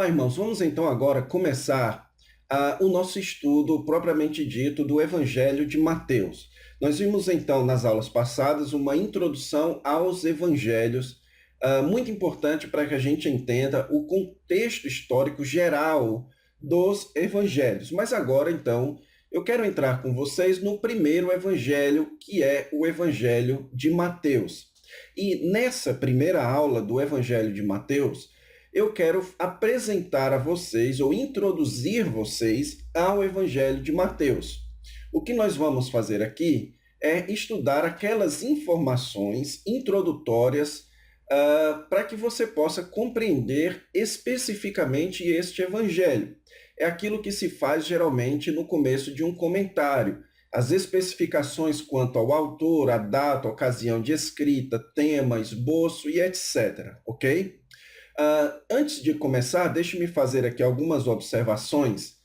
Olá, irmãos. Vamos então agora começar o nosso estudo propriamente dito do Evangelho de Mateus. Nós vimos então nas aulas passadas uma introdução aos evangelhos, muito importante para que a gente entenda o contexto histórico geral dos evangelhos. Mas agora então eu quero entrar com vocês no primeiro evangelho, que é o Evangelho de Mateus. E nessa primeira aula do Evangelho de Mateus, eu quero apresentar a vocês ou introduzir vocês ao Evangelho de Mateus. O que nós vamos fazer aqui é estudar aquelas informações introdutórias para que você possa compreender especificamente este Evangelho. É aquilo que se faz geralmente no começo de um comentário. As especificações quanto ao autor, a data, a ocasião de escrita, tema, esboço e etc. Ok? Antes de começar, deixe-me fazer aqui algumas observações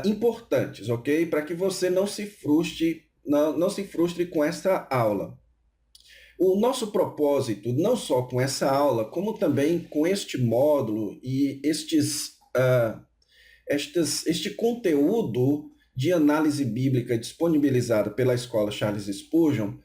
importantes, ok? Para que você não se frustre, não se frustre com esta aula. O nosso propósito, não só com essa aula, como também com este módulo e este conteúdo de análise bíblica disponibilizado pela Escola Charles Spurgeon,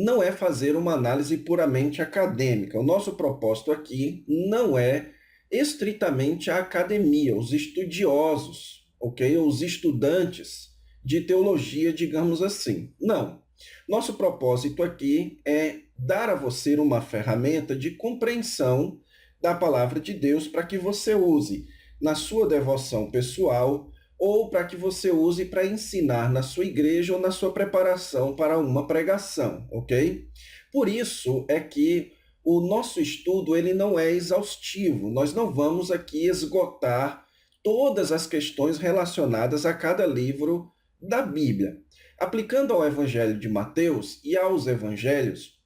não é fazer uma análise puramente acadêmica. O nosso propósito aqui não é estritamente a academia, os estudiosos, ok? Os estudantes de teologia, digamos assim. Não. Nosso propósito aqui é dar a você uma ferramenta de compreensão da palavra de Deus para que você use na sua devoção pessoal ou para que você use para ensinar na sua igreja ou na sua preparação para uma pregação, ok? Por isso é que o nosso estudo ele não é exaustivo. Nós não vamos aqui esgotar todas as questões relacionadas a cada livro da Bíblia. Aplicando ao Evangelho de Mateus e aos Evangelhos,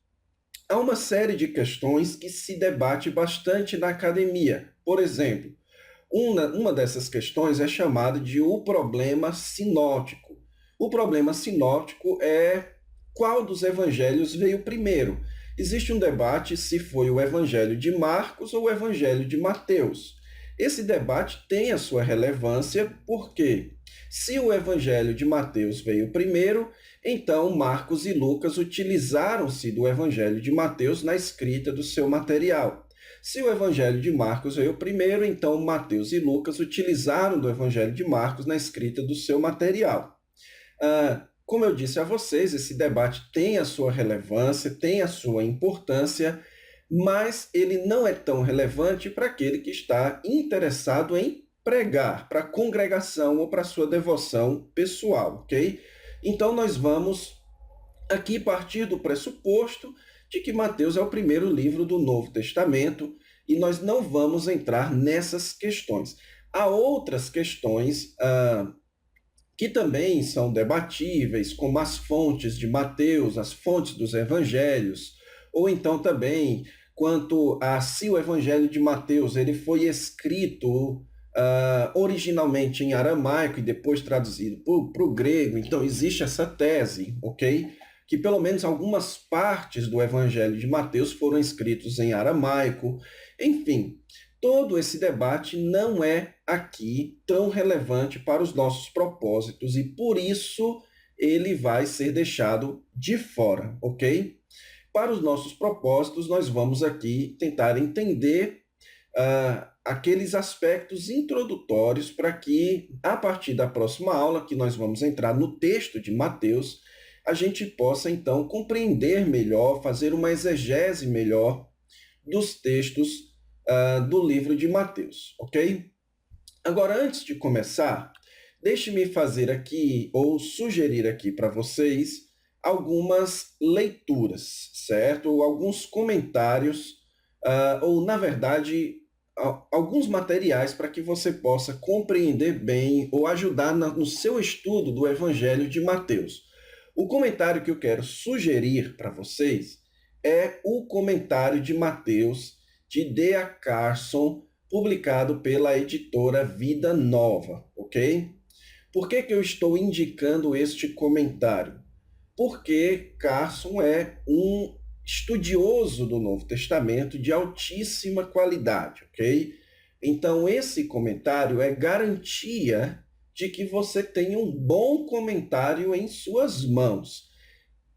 há uma série de questões que se debate bastante na academia. Por exemplo, uma dessas questões é chamada de o problema sinótico. O problema sinótico é qual dos evangelhos veio primeiro. Existe um debate se foi o evangelho de Marcos ou o evangelho de Mateus. Esse debate tem a sua relevância porque, se o evangelho de Mateus veio primeiro, então Marcos e Lucas utilizaram-se do evangelho de Mateus na escrita do seu material. Se o Evangelho de Marcos veio primeiro, então Mateus e Lucas utilizaram do Evangelho de Marcos na escrita do seu material. Como eu disse a vocês, esse debate tem a sua relevância, tem a sua importância, mas ele não é tão relevante para aquele que está interessado em pregar, para a congregação ou para a sua devoção pessoal, ok? Então nós vamos aqui partir do pressuposto de que Mateus é o primeiro livro do Novo Testamento e nós não vamos entrar nessas questões. Há outras questões que também são debatíveis, como as fontes de Mateus, as fontes dos evangelhos, ou então também quanto a se o evangelho de Mateus ele foi escrito originalmente em aramaico e depois traduzido para o grego. Então existe essa tese, ok? Que pelo menos algumas partes do Evangelho de Mateus foram escritos em aramaico. Enfim, todo esse debate não é aqui tão relevante para os nossos propósitos e por isso ele vai ser deixado de fora, ok? Para os nossos propósitos, nós vamos aqui tentar entender aqueles aspectos introdutórios para que, a partir da próxima aula, que nós vamos entrar no texto de Mateus, a gente possa, então, compreender melhor, fazer uma exegese melhor dos textos do livro de Mateus, ok? Agora, antes de começar, deixe-me fazer aqui, ou sugerir aqui para vocês, algumas leituras, certo? Ou alguns comentários, ou, na verdade, alguns materiais para que você possa compreender bem ou ajudar no seu estudo do Evangelho de Mateus. O comentário que eu quero sugerir para vocês é o comentário de Mateus de D.A. Carson, publicado pela editora Vida Nova, ok? Por que eu estou indicando este comentário? Porque Carson é um estudioso do Novo Testamento de altíssima qualidade, ok? Então, esse comentário é garantia de que você tem um bom comentário em suas mãos.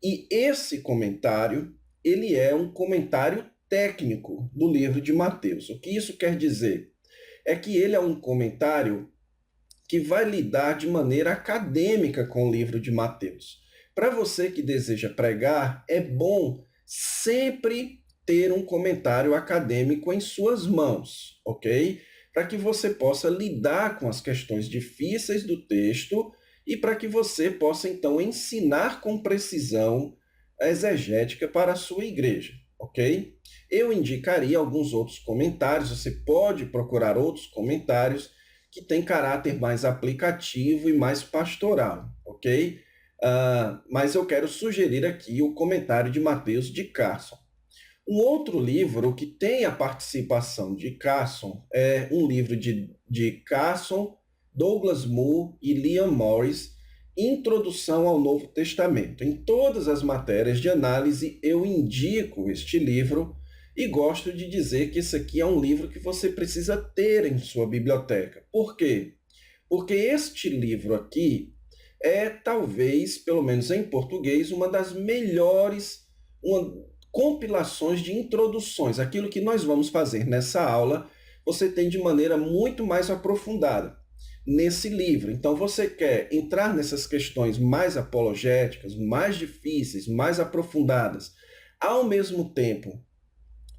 E esse comentário, ele é um comentário técnico do livro de Mateus. O que isso quer dizer? É que ele é um comentário que vai lidar de maneira acadêmica com o livro de Mateus. Para você que deseja pregar, é bom sempre ter um comentário acadêmico em suas mãos, ok? Para que você possa lidar com as questões difíceis do texto e para que você possa, então, ensinar com precisão a exegética para a sua igreja, ok? Eu indicaria alguns outros comentários, você pode procurar outros comentários que têm caráter mais aplicativo e mais pastoral, ok? Mas eu quero sugerir aqui o comentário de Mateus de Carson. Um outro livro que tem a participação de Carson é um livro de Carson, Douglas Moo e Liam Morris, Introdução ao Novo Testamento. Em todas as matérias de análise eu indico este livro e gosto de dizer que esse aqui é um livro que você precisa ter em sua biblioteca. Por quê? Porque este livro aqui é talvez, pelo menos em português, uma das melhores compilações de introduções. Aquilo que nós vamos fazer nessa aula, você tem de maneira muito mais aprofundada nesse livro. Então, você quer entrar nessas questões mais apologéticas, mais difíceis, mais aprofundadas, ao mesmo tempo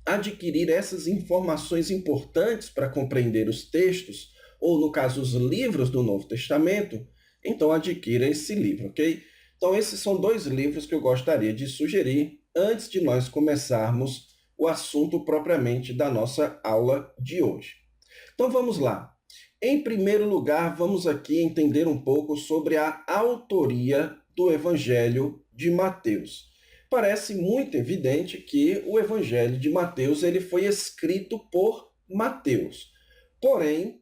adquirir essas informações importantes para compreender os textos, ou no caso, os livros do Novo Testamento, então adquira esse livro, ok? Então, esses são dois livros que eu gostaria de sugerir antes de nós começarmos o assunto propriamente da nossa aula de hoje. Então, vamos lá. Em primeiro lugar, vamos aqui entender um pouco sobre a autoria do Evangelho de Mateus. Parece muito evidente que o Evangelho de Mateus ele foi escrito por Mateus. Porém,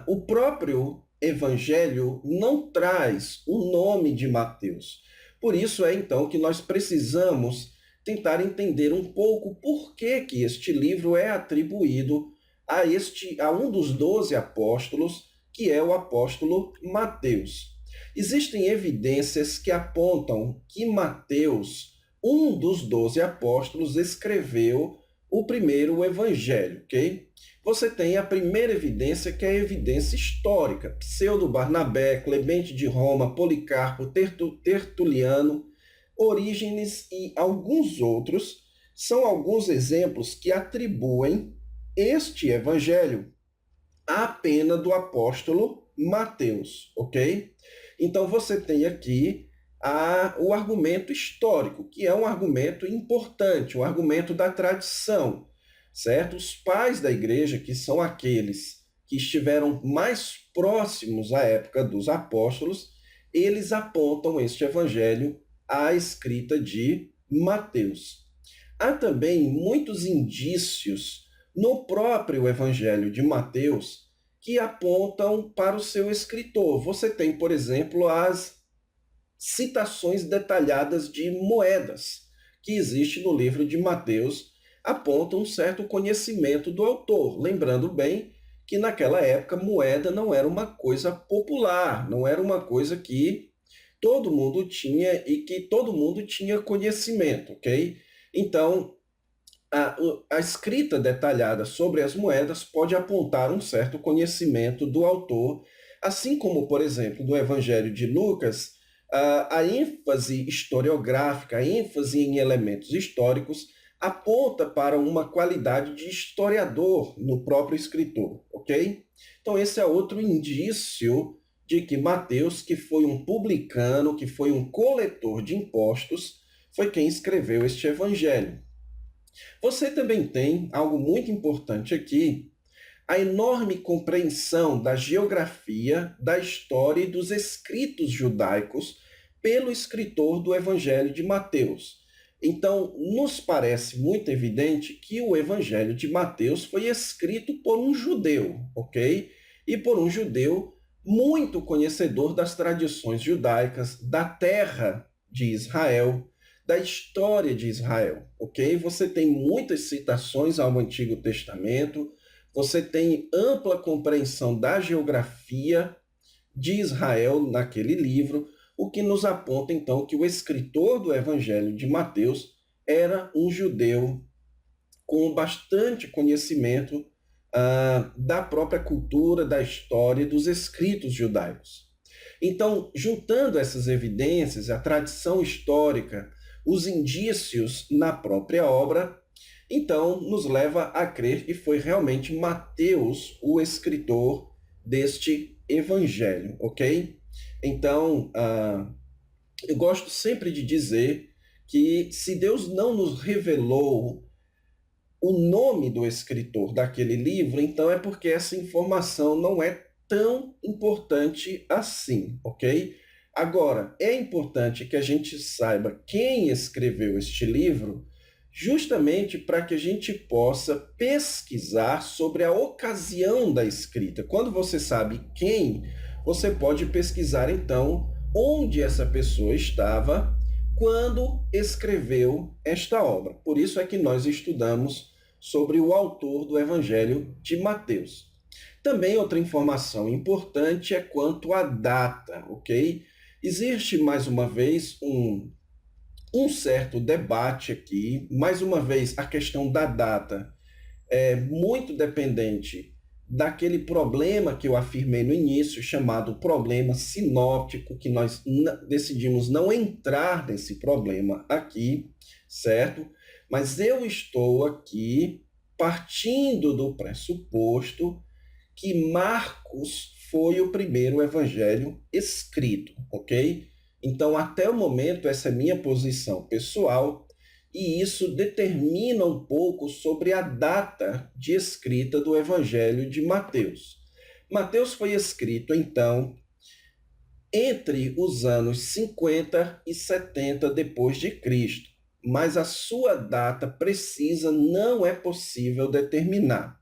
o próprio Evangelho não traz o nome de Mateus. Por isso é então que nós precisamos tentar entender um pouco por que este livro é atribuído a um dos 12 apóstolos, que é o apóstolo Mateus. Existem evidências que apontam que Mateus, um dos 12 apóstolos, escreveu o primeiro evangelho, ok? Você tem a primeira evidência, que é a evidência histórica. Pseudo Barnabé, Clemente de Roma, Policarpo, Tertuliano, Orígenes e alguns outros são alguns exemplos que atribuem este evangelho à pena do apóstolo Mateus, ok? Então você tem aqui o argumento histórico, que é um argumento importante, um argumento da tradição, certo? Os pais da igreja, que são aqueles que estiveram mais próximos à época dos apóstolos, eles apontam este evangelho à escrita de Mateus. Há também muitos indícios no próprio evangelho de Mateus que apontam para o seu escritor. Você tem, por exemplo, as citações detalhadas de moedas que existe no livro de Mateus, apontam um certo conhecimento do autor. Lembrando bem que naquela época moeda não era uma coisa popular, não era uma coisa que todo mundo tinha e que todo mundo tinha conhecimento, ok? Então, a escrita detalhada sobre as moedas pode apontar um certo conhecimento do autor, assim como, por exemplo, do Evangelho de Lucas, a ênfase historiográfica, a ênfase em elementos históricos, aponta para uma qualidade de historiador no próprio escritor, ok? Então, esse é outro indício de que Mateus, que foi um publicano, que foi um coletor de impostos, foi quem escreveu este evangelho. Você também tem algo muito importante aqui, a enorme compreensão da geografia, da história e dos escritos judaicos pelo escritor do Evangelho de Mateus. Então, nos parece muito evidente que o Evangelho de Mateus foi escrito por um judeu, ok? E por um judeu muito conhecedor das tradições judaicas, da terra de Israel, da história de Israel, ok? Você tem muitas citações ao Antigo Testamento, você tem ampla compreensão da geografia de Israel naquele livro, o que nos aponta então que o escritor do Evangelho de Mateus era um judeu com bastante conhecimento da própria cultura, da história, dos escritos judaicos. Então, juntando essas evidências, a tradição histórica, os indícios na própria obra, então nos leva a crer que foi realmente Mateus o escritor deste evangelho, ok? Então, eu gosto sempre de dizer que se Deus não nos revelou o nome do escritor daquele livro, então é porque essa informação não é tão importante assim, ok? Agora, é importante que a gente saiba quem escreveu este livro, justamente para que a gente possa pesquisar sobre a ocasião da escrita. Quando você sabe quem, você pode pesquisar então onde essa pessoa estava quando escreveu esta obra. Por isso é que nós estudamos sobre o autor do Evangelho de Mateus. Também outra informação importante é quanto à data, ok? Existe, mais uma vez, um certo debate aqui. Mais uma vez, a questão da data é muito dependente daquele problema que eu afirmei no início, chamado problema sinóptico, que nós decidimos não entrar nesse problema aqui, certo? Mas eu estou aqui partindo do pressuposto que Marcos foi o primeiro evangelho escrito, ok? Então, até o momento, essa é minha posição pessoal, e isso determina um pouco sobre a data de escrita do Evangelho de Mateus. Mateus foi escrito, então, entre os anos 50 e 70 depois de Cristo, mas a sua data precisa não é possível determinar.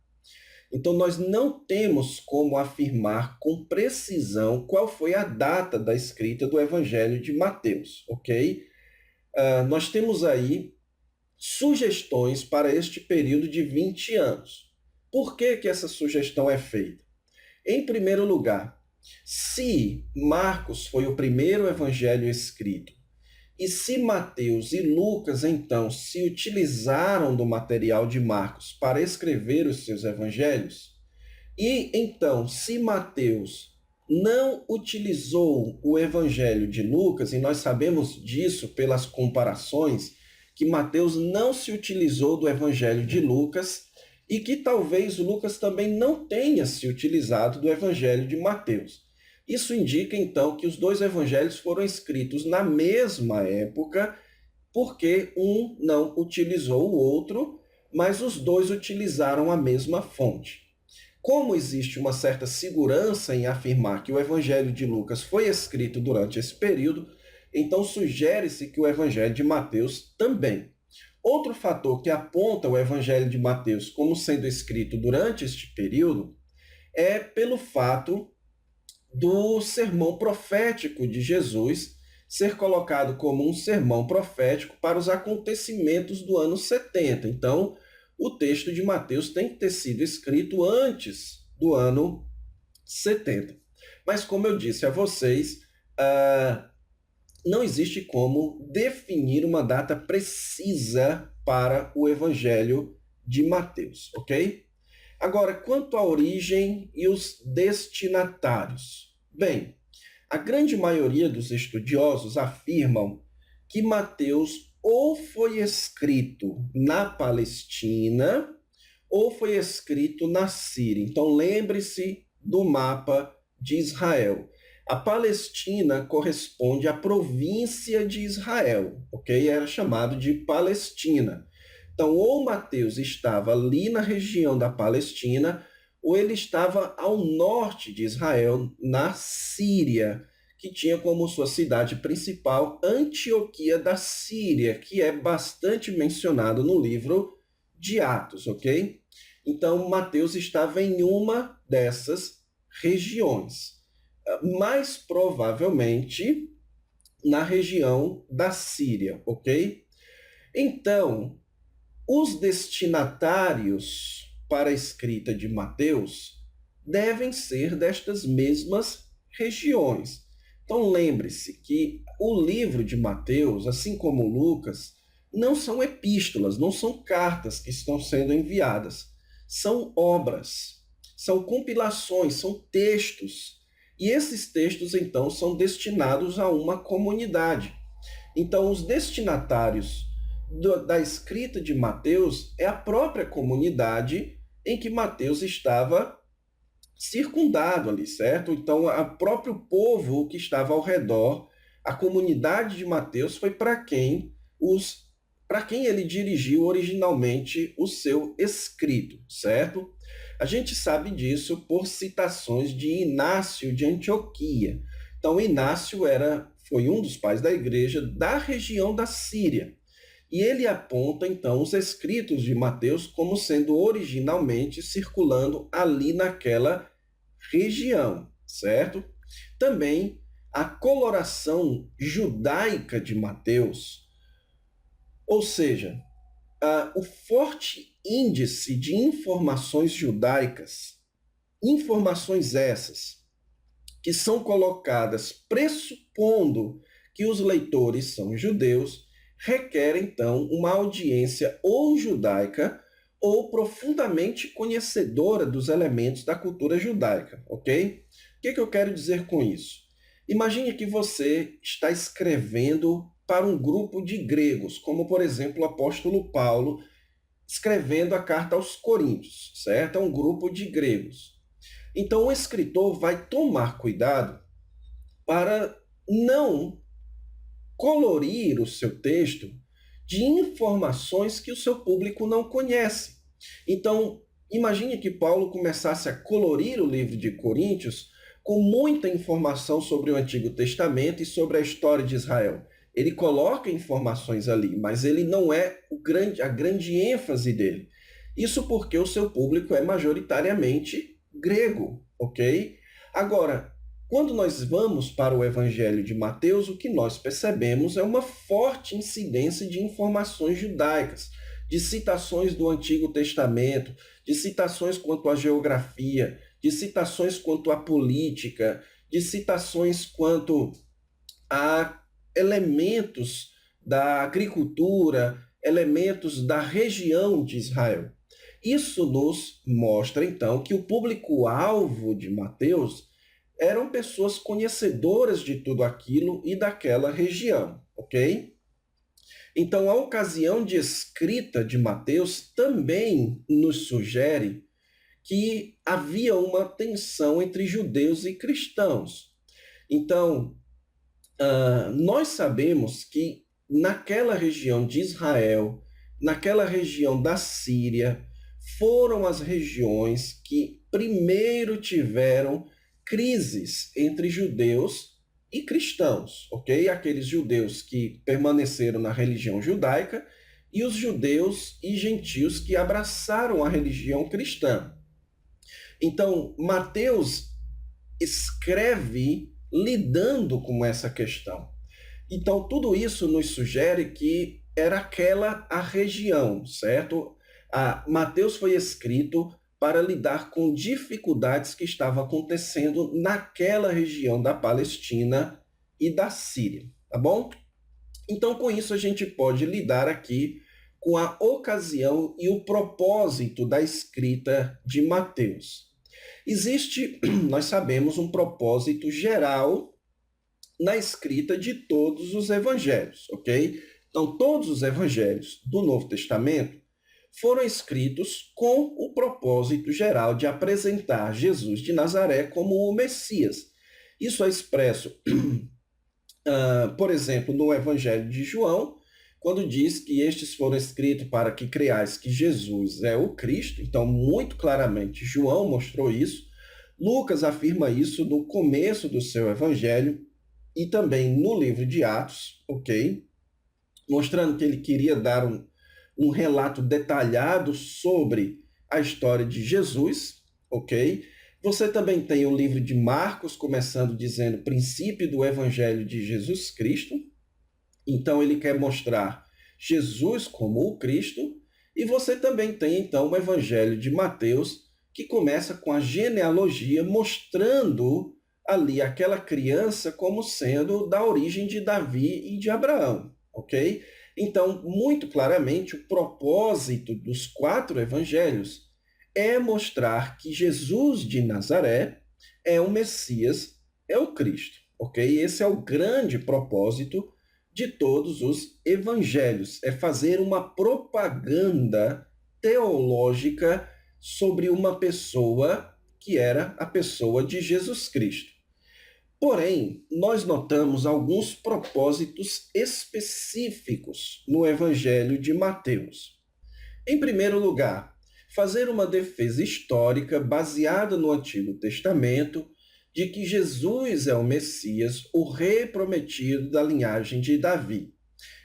Então, nós não temos como afirmar com precisão qual foi a data da escrita do Evangelho de Mateus, ok? Nós temos aí sugestões para este período de 20 anos. Por que que essa sugestão é feita? Em primeiro lugar, se Marcos foi o primeiro evangelho escrito, e se Mateus e Lucas, então, se utilizaram do material de Marcos para escrever os seus evangelhos, e então, se Mateus não utilizou o evangelho de Lucas, e nós sabemos disso pelas comparações, que Mateus não se utilizou do evangelho de Lucas e que talvez Lucas também não tenha se utilizado do evangelho de Mateus. Isso indica, então, que os dois evangelhos foram escritos na mesma época, porque um não utilizou o outro, mas os dois utilizaram a mesma fonte. Como existe uma certa segurança em afirmar que o Evangelho de Lucas foi escrito durante esse período, então sugere-se que o Evangelho de Mateus também. Outro fator que aponta o Evangelho de Mateus como sendo escrito durante este período é pelo fato do sermão profético de Jesus ser colocado como um sermão profético para os acontecimentos do ano 70. Então, o texto de Mateus tem que ter sido escrito antes do ano 70. Mas, como eu disse a vocês, não existe como definir uma data precisa para o Evangelho de Mateus, ok? Agora, quanto à origem e os destinatários. Bem, a grande maioria dos estudiosos afirmam que Mateus ou foi escrito na Palestina ou foi escrito na Síria. Então, lembre-se do mapa de Israel. A Palestina corresponde à província de Israel, ok? Era chamado de Palestina. Então, ou Mateus estava ali na região da Palestina, ou ele estava ao norte de Israel, na Síria, que tinha como sua cidade principal Antioquia da Síria, que é bastante mencionado no livro de Atos, ok? Então, Mateus estava em uma dessas regiões, mais provavelmente na região da Síria, ok? Então, os destinatários para a escrita de Mateus devem ser destas mesmas regiões. Então lembre-se que o livro de Mateus, assim como Lucas, não são epístolas, não são cartas que estão sendo enviadas, são obras, são compilações, são textos. E esses textos, então, são destinados a uma comunidade. Então, os destinatários da escrita de Mateus é a própria comunidade em que Mateus estava circundado ali, certo? Então, o próprio povo que estava ao redor, a comunidade de Mateus foi para quem ele dirigiu originalmente o seu escrito, certo? A gente sabe disso por citações de Inácio de Antioquia. Então, Inácio foi um dos pais da igreja da região da Síria. E ele aponta, então, os escritos de Mateus como sendo originalmente circulando ali naquela região, certo? Também a coloração judaica de Mateus, ou seja, o forte índice de informações judaicas, informações essas que são colocadas pressupondo que os leitores são judeus, requer, então, uma audiência ou judaica ou profundamente conhecedora dos elementos da cultura judaica, ok? O que eu quero dizer com isso? Imagine que você está escrevendo para um grupo de gregos, como, por exemplo, o apóstolo Paulo, escrevendo a carta aos Coríntios, certo? É um grupo de gregos. Então, o escritor vai tomar cuidado para não colorir o seu texto de informações que o seu público não conhece. Então, imagine que Paulo começasse a colorir o livro de Coríntios com muita informação sobre o Antigo Testamento e sobre a história de Israel. Ele coloca informações ali, mas ele não é a grande ênfase dele. Isso porque o seu público é majoritariamente grego, ok? Agora, quando nós vamos para o Evangelho de Mateus, o que nós percebemos é uma forte incidência de informações judaicas, de citações do Antigo Testamento, de citações quanto à geografia, de citações quanto à política, de citações quanto a elementos da agricultura, elementos da região de Israel. Isso nos mostra, então, que o público-alvo de Mateus eram pessoas conhecedoras de tudo aquilo e daquela região, ok? Então, a ocasião de escrita de Mateus também nos sugere que havia uma tensão entre judeus e cristãos. Então, nós sabemos que naquela região de Israel, naquela região da Síria, foram as regiões que primeiro tiveram crises entre judeus e cristãos, ok? Aqueles judeus que permaneceram na religião judaica e os judeus e gentios que abraçaram a religião cristã. Então, Mateus escreve lidando com essa questão. Então, tudo isso nos sugere que era aquela a região, certo? Mateus foi escrito para lidar com dificuldades que estavam acontecendo naquela região da Palestina e da Síria, tá bom? Então, com isso, a gente pode lidar aqui com a ocasião e o propósito da escrita de Mateus. Existe, nós sabemos, um propósito geral na escrita de todos os evangelhos, ok? Então, todos os evangelhos do Novo Testamento foram escritos com o propósito geral de apresentar Jesus de Nazaré como o Messias. Isso é expresso, por exemplo, no Evangelho de João, quando diz que estes foram escritos para que creiais que Jesus é o Cristo. Então, muito claramente, João mostrou isso. Lucas afirma isso no começo do seu Evangelho e também no livro de Atos, ok? Mostrando que ele queria dar um relato detalhado sobre a história de Jesus, ok? Você também tem o livro de Marcos, começando dizendo princípio do Evangelho de Jesus Cristo. Então, ele quer mostrar Jesus como o Cristo. E você também tem, então, o Evangelho de Mateus, que começa com a genealogia, mostrando ali aquela criança como sendo da origem de Davi e de Abraão, ok? Então, muito claramente, o propósito dos 4 evangelhos é mostrar que Jesus de Nazaré é o Messias, é o Cristo, ok? Esse é o grande propósito de todos os evangelhos, é fazer uma propaganda teológica sobre uma pessoa que era a pessoa de Jesus Cristo. Porém, nós notamos alguns propósitos específicos no Evangelho de Mateus. Em primeiro lugar, fazer uma defesa histórica baseada no Antigo Testamento de que Jesus é o Messias, o rei prometido da linhagem de Davi.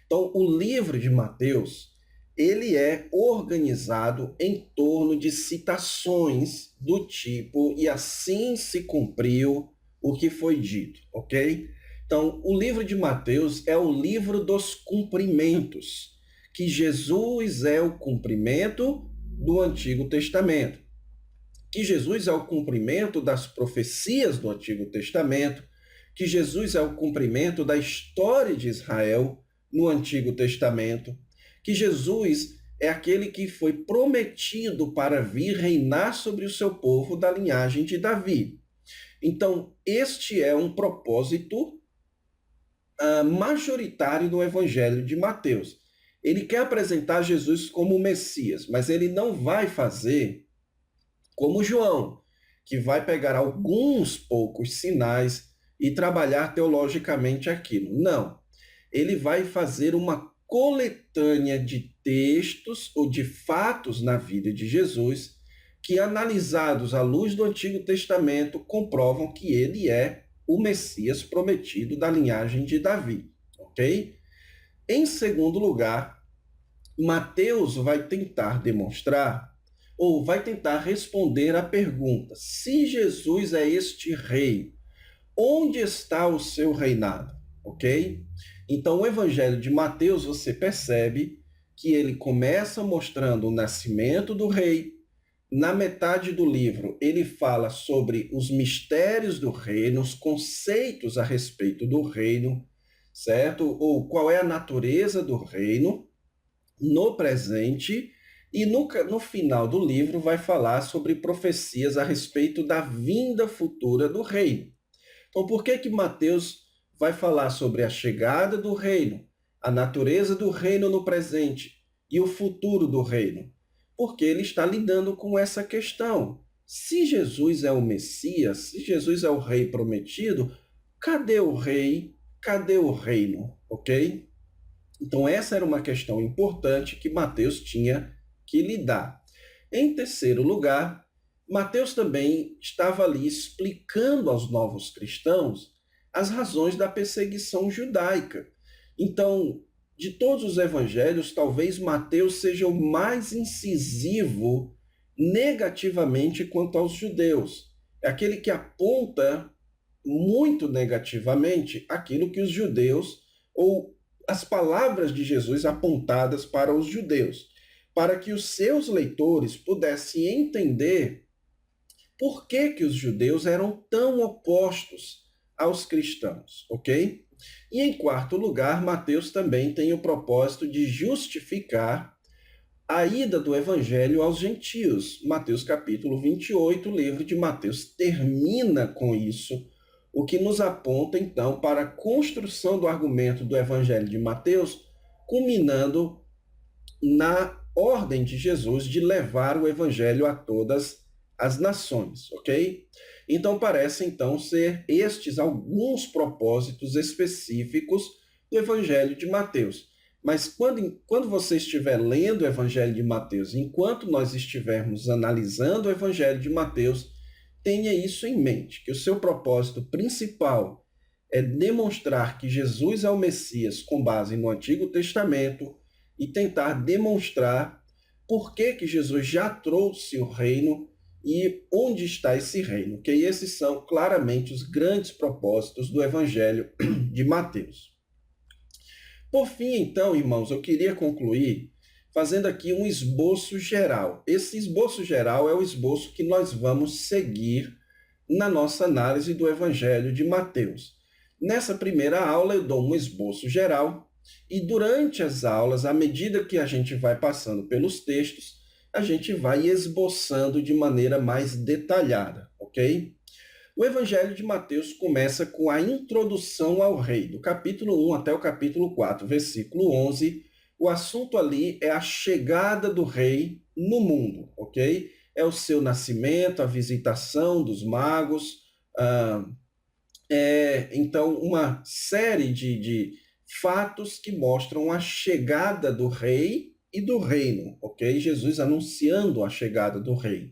Então, o livro de Mateus, ele é organizado em torno de citações do tipo "e assim se cumpriu o que foi dito", ok? Então, o livro de Mateus é o livro dos cumprimentos, que Jesus é o cumprimento do Antigo Testamento, que Jesus é o cumprimento das profecias do Antigo Testamento, que Jesus é o cumprimento da história de Israel no Antigo Testamento, que Jesus é aquele que foi prometido para vir reinar sobre o seu povo da linhagem de Davi. Então, este é um propósito majoritário do Evangelho de Mateus. Ele quer apresentar Jesus como o Messias, mas ele não vai fazer como João, que vai pegar alguns poucos sinais e trabalhar teologicamente aquilo. Não. Ele vai fazer uma coletânea de textos ou de fatos na vida de Jesus que, analisados à luz do Antigo Testamento, comprovam que ele é o Messias prometido da linhagem de Davi, ok? Em segundo lugar, Mateus vai tentar demonstrar ou vai tentar responder à pergunta: se Jesus é este rei, onde está o seu reinado? Ok? Então, o Evangelho de Mateus, você percebe que ele começa mostrando o nascimento do rei. Na metade do livro, ele fala sobre os mistérios do reino, os conceitos a respeito do reino, certo? Ou qual é a natureza do reino no presente. E no final do livro vai falar sobre profecias a respeito da vinda futura do reino. Então, por que Mateus vai falar sobre a chegada do reino, a natureza do reino no presente e o futuro do reino? Porque ele está lidando com essa questão. Se Jesus é o Messias, se Jesus é o rei prometido, cadê o rei? Cadê o reino? Ok? Então, essa era uma questão importante que Mateus tinha que lidar. Em terceiro lugar, Mateus também estava ali explicando aos novos cristãos as razões da perseguição judaica. Então, de todos os evangelhos, talvez Mateus seja o mais incisivo negativamente quanto aos judeus. É aquele que aponta muito negativamente aquilo que os judeus, ou as palavras de Jesus apontadas para os judeus, para que os seus leitores pudessem entender por que os judeus eram tão opostos aos cristãos, ok? E em quarto lugar, Mateus também tem o propósito de justificar a ida do evangelho aos gentios. Mateus capítulo 28, o livro de Mateus termina com isso, o que nos aponta então para a construção do argumento do evangelho de Mateus, culminando na ordem de Jesus de levar o evangelho a todas as nações, ok? Então parece então ser estes alguns propósitos específicos do evangelho de Mateus. Mas quando você estiver lendo o evangelho de Mateus, enquanto nós estivermos analisando o evangelho de Mateus, tenha isso em mente, que o seu propósito principal é demonstrar que Jesus é o Messias com base no Antigo Testamento e tentar demonstrar por que Jesus já trouxe o reino e onde está esse reino, que esses são claramente os grandes propósitos do Evangelho de Mateus. Por fim, então, irmãos, eu queria concluir fazendo aqui um esboço geral. Esse esboço geral é o esboço que nós vamos seguir na nossa análise do Evangelho de Mateus. Nessa primeira aula, eu dou um esboço geral, e durante as aulas, à medida que a gente vai passando pelos textos, a gente vai esboçando de maneira mais detalhada, ok? O Evangelho de Mateus começa com a introdução ao rei, do capítulo 1 até o capítulo 4, versículo 11. O assunto ali é a chegada do rei no mundo, ok? É o seu nascimento, a visitação dos magos, então uma série de fatos que mostram a chegada do rei e do reino, ok? Jesus anunciando a chegada do rei.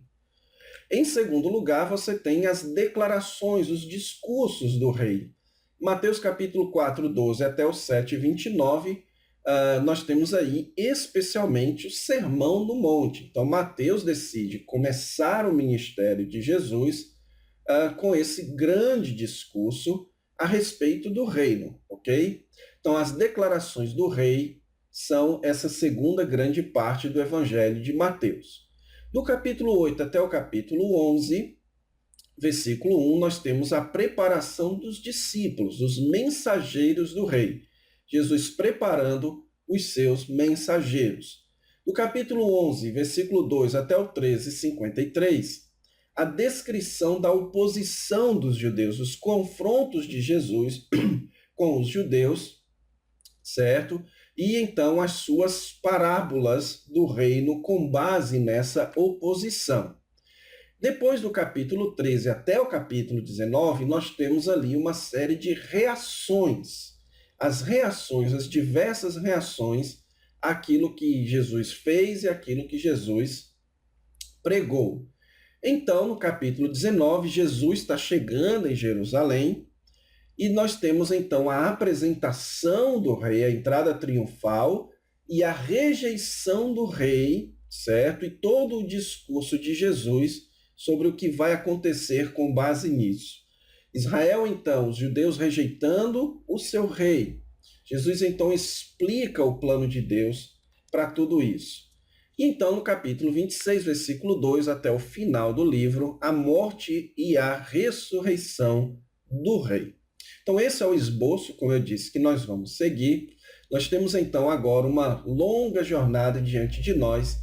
Em segundo lugar, você tem as declarações, os discursos do rei. Mateus capítulo 4, 12 até o 7, 29, nós temos aí especialmente o Sermão do Monte. Então, Mateus decide começar o ministério de Jesus com esse grande discurso a respeito do reino, ok? Então, as declarações do rei são essa segunda grande parte do Evangelho de Mateus. Do capítulo 8 até o capítulo 11, versículo 1, nós temos a preparação dos discípulos, os mensageiros do rei. Jesus preparando os seus mensageiros. Do capítulo 11, versículo 2 até o 13, 53, a descrição da oposição dos judeus, os confrontos de Jesus com os judeus, certo? E então as suas parábolas do reino com base nessa oposição. Depois do capítulo 13 até o capítulo 19, nós temos ali uma série de reações. As reações, as diversas reações àquilo que Jesus fez e àquilo que Jesus pregou. Então, no capítulo 19, Jesus está chegando em Jerusalém, e nós temos então a apresentação do rei, a entrada triunfal e a rejeição do rei, certo? E todo o discurso de Jesus sobre o que vai acontecer com base nisso. Israel, então, os judeus rejeitando o seu rei. Jesus, então, explica o plano de Deus para tudo isso. E então, no capítulo 26, versículo 2, até o final do livro, a morte e a ressurreição do rei. Então, esse é o esboço, como eu disse, que nós vamos seguir. Nós temos, então, agora uma longa jornada diante de nós,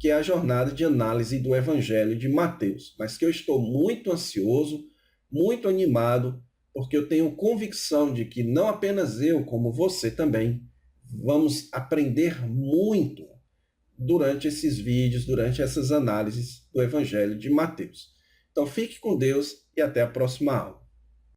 que é a jornada de análise do Evangelho de Mateus, mas que eu estou muito ansioso, muito animado, porque eu tenho convicção de que não apenas eu, como você também, vamos aprender muito durante esses vídeos, durante essas análises do Evangelho de Mateus. Então, fique com Deus e até a próxima aula.